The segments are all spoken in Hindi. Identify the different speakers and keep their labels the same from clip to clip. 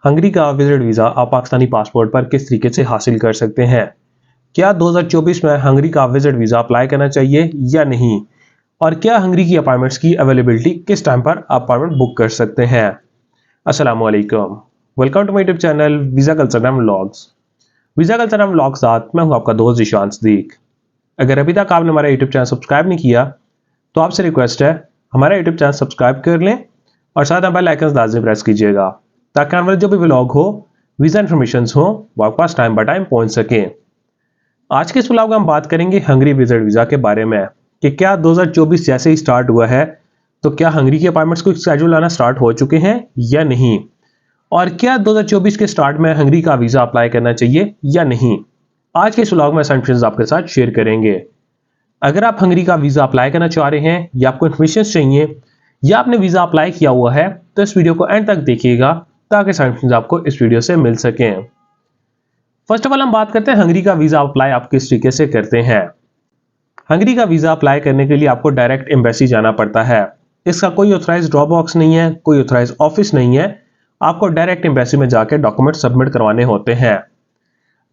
Speaker 1: हंगरी का विजिट वीज़ा आप पाकिस्तानी पासपोर्ट पर किस तरीके से हासिल कर सकते हैं। क्या 2024 में हंगरी का विजिट वीज़ा अप्लाई करना चाहिए या नहीं, और क्या हंगरी की अपॉइंटमेंट्स की अवेलेबिलिटी किस टाइम पर अपॉइंटमेंट बुक कर सकते हैं। अस्सलाम वालेकुम, welcome to my YouTube channel visa culture and vlogs. Visa culture and vlogs साथ मैं हूं आपका दोस्त ज़ीशान सदीक। अगर अभी तक आपने हमारा यूट्यूब चैनल सब्सक्राइब नहीं किया तो आपसे रिक्वेस्ट है हमारा यूट्यूब चैनल सब्सक्राइब कर लें और साथ में बेल आइकन लाजमी प्रेस कीजिएगा ताकि आने वाले जो भी व्लॉग हो, वीज़ा इन्फॉर्मेशन हो, वो आपके पास टाइम बाय टाइम पहुंच सके। आज के इस व्लॉग में हम बात करेंगे हंगरी विजिट वीज़ा के बारे में कि क्या 2024 जैसे ही स्टार्ट हुआ है तो क्या हंगरी के अपॉइंटमेंट्स को शेड्यूल आना स्टार्ट हो चुके हैं या नहीं, और क्या 2024 के स्टार्ट में हंगरी का वीज़ा अप्लाई करना चाहिए या नहीं। आज के इस व्लॉग में इन्फॉर्मेशन आपके साथ शेयर करेंगे। अगर आप हंगरी का वीज़ा अप्लाई करना चाह रहे हैं या आपको इन्फॉर्मेशन चाहिए या आपने वीज़ा अप्लाई किया हुआ है तो इस वीडियो को एंड तक देखिएगा ताकि इन्फॉर्मेशन आपको इस वीडियो से मिल सकें। फर्स्ट ऑफ ऑल हम बात करते हैं हंगरी का वीज़ा अप्लाई आप किस तरीके से करते हैं। हंगरी का वीज़ा अप्लाई करने के लिए आपको डायरेक्ट एम्बेसी जाना पड़ता है। इसका कोई ऑथराइज ड्रॉप बॉक्स नहीं है, कोई ऑथराइज ऑफिस नहीं है। आपको डायरेक्ट एम्बेसी में जाकर डॉक्यूमेंट सबमिट करवाने होते हैं।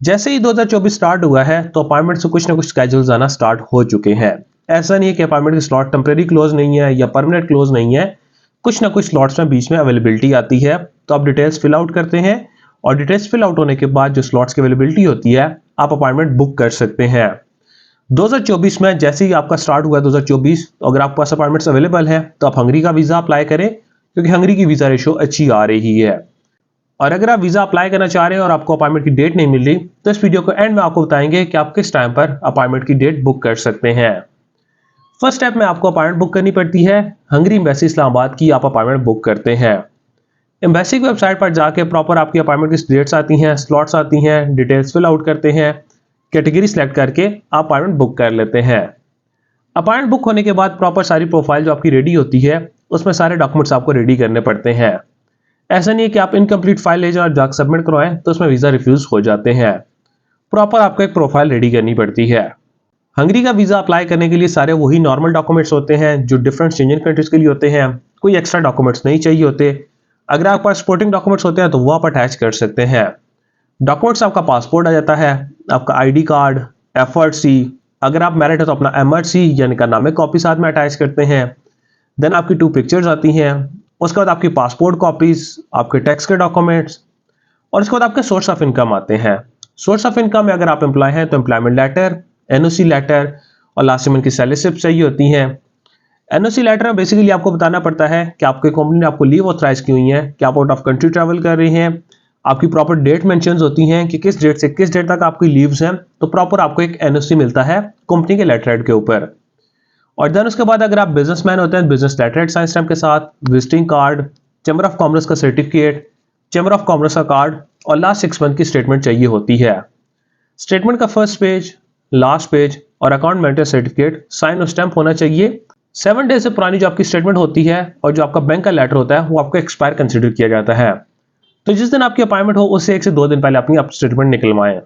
Speaker 1: जैसे ही 2024 स्टार्ट हुआ है तो अपॉइंटमेंट से कुछ ना कुछ स्केड्यूल्स आना स्टार्ट हो चुके हैं। ऐसा नहीं है कि अपॉइंटमेंट की स्लॉट टेम्परेरी क्लोज नहीं है या परमानेंट क्लोज नहीं है। कुछ ना कुछ स्लॉट्स में बीच में अवेलेबिलिटी आती है, तो आप डिटेल्स फिल आउट करते हैं और डिटेल्स फिल आउट होने के बाद जो स्लॉट्स की अवेलेबिलिटी होती है आप अपॉइंटमेंट बुक कर सकते हैं। 2024 में जैसे ही आपका स्टार्ट हुआ 2024, तो अगर आपके पास अपॉइंटमेंट्स अवेलेबल है तो आप हंगरी का वीज़ा अप्लाई करें क्योंकि हंगरी की वीज़ा रेशो अच्छी आ रही है। और अगर आप वीज़ा अप्लाई करना चाह रहे हैं और आपको अपॉइंटमेंट की डेट नहीं मिल रही तो इस वीडियो को एंड में आपको बताएंगे कि आप किस टाइम पर अपॉइंटमेंट की डेट बुक कर सकते हैं। फर्स्ट स्टेप में आपको अपॉइंटमेंट बुक करनी पड़ती है हंगरी एम्बेसी इस्लामाबाद की। आप अपॉइंटमेंट बुक करते हैं, एम्बेसी की वेबसाइट पर जाके प्रॉपर आपकी अपॉइंटमेंट की डेट्स आती हैं, स्लॉट्स आती हैं, डिटेल्स फिल आउट करते हैं, कैटेगरी सेलेक्ट करके आप अपॉइंटमेंट बुक कर लेते हैं। अपॉइंटमेंट बुक होने के बाद प्रॉपर सारी प्रोफाइल जो आपकी रेडी होती है उसमें सारे डॉक्यूमेंट्स आपको रेडी करने पड़ते हैं। ऐसा नहीं है कि आप इनकम्प्लीट फाइल ले जाओ और जाकर सबमिट करवाएं तो उसमें वीज़ा रिफ्यूज हो जाते हैं। प्रॉपर आपको एक प्रोफाइल रेडी करनी पड़ती है। हंगरी का वीज़ा अप्लाई करने के लिए सारे वही नॉर्मल डॉक्यूमेंट्स होते हैं जो डिफरेंट इंडियन कंट्रीज के लिए होते हैं। कोई एक्स्ट्रा डॉक्यूमेंट्स नहीं चाहिए होते। अगर आपके पास सपोर्टिंग डॉक्यूमेंट्स होते हैं तो वो आप अटैच कर सकते हैं। डॉक्यूमेंट्स आपका पासपोर्ट आ जाता है, आपका आईडी कार्ड, एफआरसी, अगर आप मैरिड है तो अपना एमआरसी यानी का नाम कॉपी साथ में अटैच करते हैं। देन आपकी 2 पिक्चर्स आती हैं। उसके बाद आपकी पासपोर्ट कॉपीज, आपके टैक्स के डॉक्यूमेंट्स, और उसके बाद आपके सोर्स ऑफ इनकम आते हैं। सोर्स ऑफ इनकम में अगर आप एम्प्लॉय हैं तो एम्प्लॉयमेंट लेटर, एनओसी लेटर और लास्ट मंथ की सैलरी स्लिप चाहिए होती हैं। एनओसी लेटर में बेसिकली आपको बताना पड़ता है कि आपकी कंपनी ने आपको लीव ऑथराइज की हुई है, कि आप आउट ऑफ कंट्री ट्रैवल कर रहे हैं। आपकी प्रॉपर डेट मेंशंस होती हैं कि किस डेट से किस डेट तक आपकी लीव्स हैं, तो प्रॉपर आपको एक एनओसी मिलता है कंपनी के लेटर हेड के ऊपर। और देन उसके बाद अगर आप बिजनेसमैन होते हैं business letter head sign stamp के साथ, visiting card, chamber of commerce का सर्टिफिकेट, चैम्बर ऑफ कॉमर्स का कार्ड और लास्ट 6 मंथ की स्टेटमेंट चाहिए होती है। स्टेटमेंट का फर्स्ट पेज, लास्ट पेज और अकाउंट मेंटेनेंस सर्टिफिकेट साइन और स्टैम्प होना चाहिए। 7 डेज से पुरानी जो आपकी स्टेटमेंट होती है और जो आपका बैंक का लेटर होता है वो आपको एक्सपायर कंसिडर किया जाता है। तो जिस दिन आपकी अपॉइंटमेंट हो उससे 1 से 2 दिन पहले अपनी स्टेटमेंट निकलवाएं।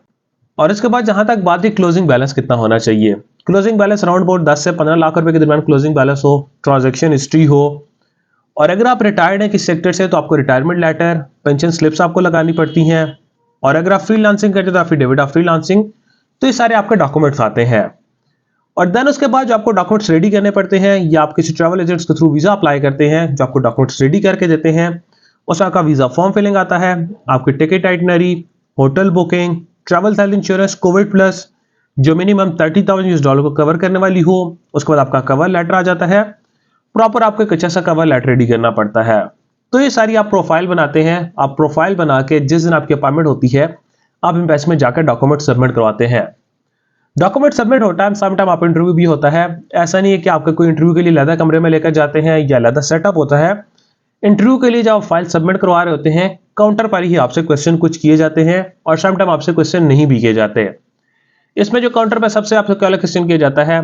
Speaker 1: और इसके बाद जहां तक बात है क्लोजिंग बैलेंस कितना होना चाहिए। क्लोजिंग बैलेंस अराउंड अबाउट 10 से 15 लाख रुपए के दरमियान क्लोजिंग बैलेंस हो, ट्रांजैक्शन हिस्ट्री हो। और अगर आप रिटायर्ड हैं किस सेक्टर से तो आपको रिटायरमेंट लेटर, पेंशन स्लिप्स आपको लगानी पड़ती हैं। और अगर आप फ्रीलांसिंग करते हैं तो एफिडेविट ऑफ फ्रीलांसिंग। तो ये सारे आपके डॉक्यूमेंट्स आते हैं। और देन उसके बाद जो आपको डॉक्यूमेंट्स रेडी करने पड़ते हैं या आप किसी ट्रैवल एजेंट्स के थ्रू वीज़ा अप्लाई करते हैं जो आपको डॉक्यूमेंट्स रेडी करके देते हैं, उसका आपका वीज़ा फॉर्म फिलिंग आता है, आपकी ticket itinerary, hotel booking, travel health insurance, Covid plus जो मिनिमम $30,000 को कवर करने वाली हो। उसके बाद आपका कवर लेटर आ जाता है। प्रॉपर आपको एक अच्छा सा कवर लेटर रेडी करना पड़ता है। तो ये सारी आप प्रोफाइल बनाते हैं। आप प्रोफाइल बना के जिस दिन आपकी अपॉइंटमेंट होती है आप एम्बेसी में जाकर डॉक्यूमेंट सबमिट करवाते हैं। डॉक्यूमेंट सबमिट होता है, सम टाइम आप इंटरव्यू भी होता है। ऐसा नहीं है कि आपका कोई इंटरव्यू के लिए अलग कमरे में लेकर जाते हैं या अलग सेटअप होता है। इंटरव्यू के लिए जब फाइल सबमिट करवा रहे होते हैं काउंटर पर ही आपसे क्वेश्चन कुछ किए जाते हैं और सम टाइम आपसे क्वेश्चन नहीं भी किए जाते। इसमें जो काउंटर पर सबसे आपसे पहला क्वेश्चन किया जाता है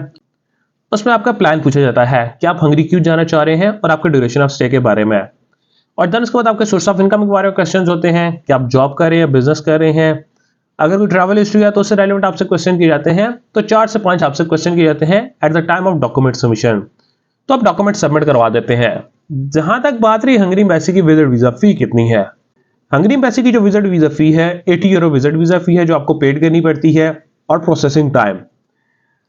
Speaker 1: उसमें आपका प्लान पूछा जाता है कि आप हंगरी क्यों जाना चाह रहे हैं और आपके ड्यूरेशन ऑफ स्टे के बारे में। और देन उसके बाद आपके सोर्स ऑफ इनकम के बारे में क्वेश्चन होते हैं कि आप जॉब कर रहे हैं, बिजनेस कर रहे हैं। अगर कोई ट्रैवल हिस्ट्री है तो उससे रेलेवेंट आपसे क्वेश्चन किए जाते हैं। तो 4 से 5 आपसे क्वेश्चन किए जाते हैं at the time of document submission. तो आप डॉक्यूमेंट सबमिट करवा देते हैं। जहां तक बात रही हंगरी एम्बेसी की विजिट वीजा फी कितनी है। हंगरी एम्बेसी की जो विजिट वीजा फी है 80 यूरो विजिट वीजा फी है जो आपको पेड करनी पड़ती है। और प्रोसेसिंग टाइम,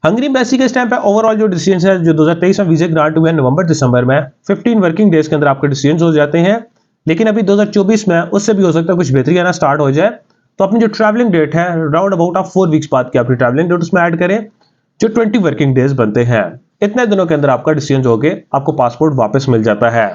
Speaker 1: हंगरी एम्बेसी के स्टैंप पे ओवरऑल जो डिसीजन है जो 2023 में वीजे ग्रांट हुए हैं नवंबर दिसंबर में 15 वर्किंग डेज के अंदर आपके डिसीजन हो जाते हैं। लेकिन अभी 2024 में उससे भी हो सकता है कुछ बेहतरी आना स्टार्ट हो जाए। तो अपनी जो ट्रैवलिंग डेट है राउंड अबाउट आप 4 वीक्स बाद की अपनी ट्रैवलिंग डेट उसमें ऐड करें जो 20 वर्किंग डेज बनते हैं। इतने दिनों के अंदर आपका डिसीजन होके आपको पासपोर्ट वापस मिल जाता है।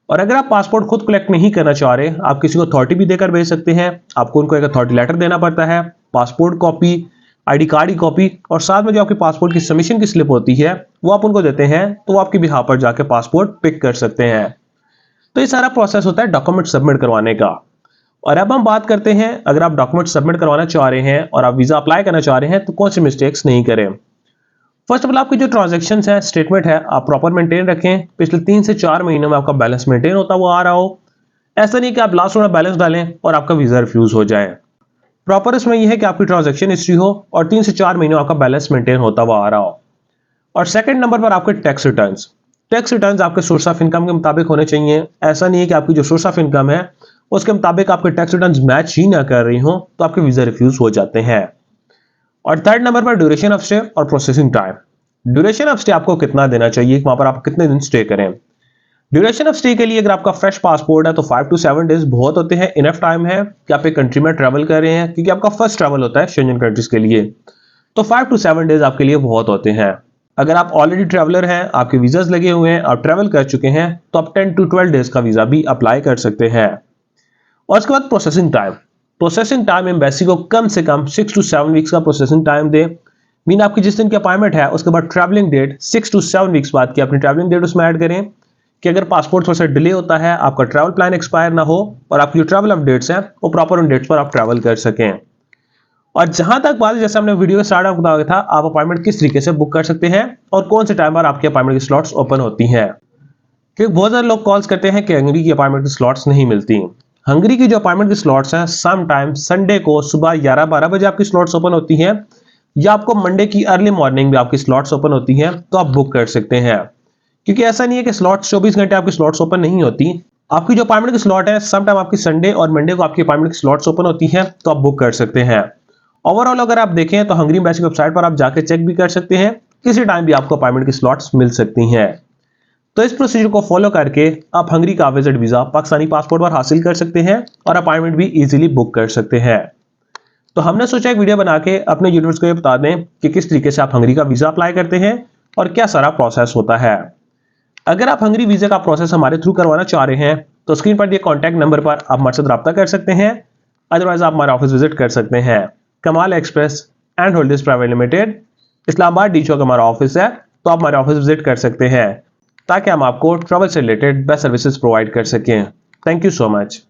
Speaker 1: और अगर आप पासपोर्ट खुद कलेक्ट नहीं करना चाह रहे, आप किसी को अथॉरिटी भी देकर भेज सकते हैं। आपको उनको एक अथॉरिटी लेटर देना पड़ता है, पासपोर्ट कॉपी, आईडी कार्ड की कॉपी और साथ में जो आपकी पासपोर्ट की सबमिशन की स्लिप होती है वो आप उनको देते हैं तो वो आपके बिहाफ पर जाके पासपोर्ट पिक कर सकते हैं। तो ये सारा प्रोसेस होता है डॉक्यूमेंट सबमिट करवाने का। और अब हम बात करते हैं अगर आप डॉक्यूमेंट सबमिट करवाना चाह रहे हैं और आप वीजा अप्लाई करना चाह रहे हैं तो कौन सी मिस्टेक्स नहीं करें। फर्स्ट ऑफ ऑल आपकी जो ट्रांजैक्शंस है स्टेटमेंट है आप प्रॉपर मेंटेन रखें। पिछले 3 से 4 महीनों में आपका बैलेंस मेंटेन होता हुआ आ रहा हो। ऐसा नहीं कि आप लास्ट में बैलेंस डालें और आपका वीजा रिफ्यूज हो जाए। प्रॉपर इसमें यह है कि आपकी ट्रांजैक्शन हिस्ट्री हो और 3 से 4 महीनों आपका बैलेंस मेंटेन होता हुआ आ रहा हो। और सेकंड नंबर पर आपके टैक्स रिटर्न्स। टैक्स रिटर्न्स आपके सोर्स ऑफ इनकम के मुताबिक होने चाहिए। ऐसा नहीं है कि आपकी जो सोर्स ऑफ इनकम है उसके मुताबिक आपके टैक्स रिटर्न्स मैच ही ना कर रही हो तो आपके वीजा रिफ्यूज हो जाते हैं। और थर्ड नंबर पर ड्यूरेशन ऑफ स्टे और processing time. Duration of stay आपको कितना देना चाहिए, वहां पर आप कितने दिन स्टे करें। ड्यूरेशन ऑफ स्टे के लिए अगर आपका फ्रेश पासपोर्ट है तो 5 to 7 डेज बहुत होते हैं, इनफ टाइम है कि आप एक कंट्री में ट्रैवल कर रहे हैं क्योंकि आपका फर्स्ट ट्रैवल होता है शेंजन कंट्रीज के लिए। तो 5 to 7 डेज आपके लिए बहुत होते हैं। अगर आप ऑलरेडी ट्रैवलर हैं, आपके वीजास लगे हुए हैं, आप ट्रैवल कर चुके हैं तो आप 10 to 12 डेज का वीजा भी अप्लाई कर सकते हैं। और उसके बाद processing time. Processing time embassy को कम से कम 6 to 7 वीक्स का प्रोसेसिंग टाइम दे। मीन आपकी जिस दिन की अपॉइंटमेंट है उसके बाद ट्रैवलिंग डेट 6 to 7 वीक्स बाद की अपनी ट्रैवलिंग डेट उसमें ऐड करें कि अगर पासपोर्ट थोड़ा सा डिले होता है, आपका ट्रैवल प्लान एक्सपायर ना हो और आपकी जो ट्रैवल अपडेट्स हैं वो प्रॉपर उन डेट्स पर आप ट्रैवल कर सकें। और जहां तक बात जैसे हमने वीडियो के स्टार्ट में बताया था आप अपॉइंटमेंट किस तरीके से बुक कर सकते हैं और कौन से टाइम पर आपकी अपॉइंटमेंट की स्लॉट्स ओपन होती हैं। क्योंकि बहुत सारे लोग कॉल्स करते हैं कि हंगरी की अपॉइंटमेंट की स्लॉट्स नहीं मिलती। हंगरी की जो अपॉइंटमेंट की स्लॉट्स हैं सम टाइम संडे को सुबह 11-12 बजे आपकी स्लॉट्स ओपन होती हैं या आपको मंडे की अर्ली मॉर्निंग में आपकी स्लॉट्स ओपन होती हैं तो आप बुक कर सकते हैं। क्योंकि ऐसा नहीं है कि स्लॉट्स 24 घंटे आपकी स्लॉट्स ओपन नहीं होती। आपकी जो अपॉइंटमेंट की स्लॉट है सम टाइम आपकी संडे और मंडे को आपकी अपॉइंटमेंट की स्लॉट्स ओपन होती हैं तो आप बुक कर सकते हैं। ओवरऑल अगर आप देखें तो हंगरी एम्बेसी की वेबसाइट पर आप जाकर चेक भी कर सकते हैं, किसी टाइम भी आपको अपॉइंटमेंट की स्लॉट्स मिल सकती हैं। तो इस प्रोसीजर को फॉलो करके आप हंगरी का विजिट वीजा पाकिस्तानी पासपोर्ट पर हासिल कर सकते हैं और अपॉइंटमेंट भी इजीली बुक कर सकते हैं। तो हमने सोचा एक वीडियो बना के अपने यूजर्स को ये बता दें कि किस तरीके से आप हंगरी का वीजा अप्लाई करते हैं और क्या सारा प्रोसेस होता है। अगर आप हंगरी वीजा का प्रोसेस हमारे थ्रू करवाना चाह रहे हैं तो स्क्रीन पर दिए कॉन्टैक्ट नंबर पर आप हमारे साथ रब्ता कर सकते हैं। अदरवाइज आप हमारे ऑफिस विजिट कर सकते हैं। Kamal express and holdings private limited, Islamabad D Chowk हमारा ऑफिस है। तो आप हमारे ऑफिस विजिट कर सकते हैं ताकि हम आपको ट्रैवल से रिलेटेड बेस्ट सर्विसेज प्रोवाइड कर सकें। Thank you so much.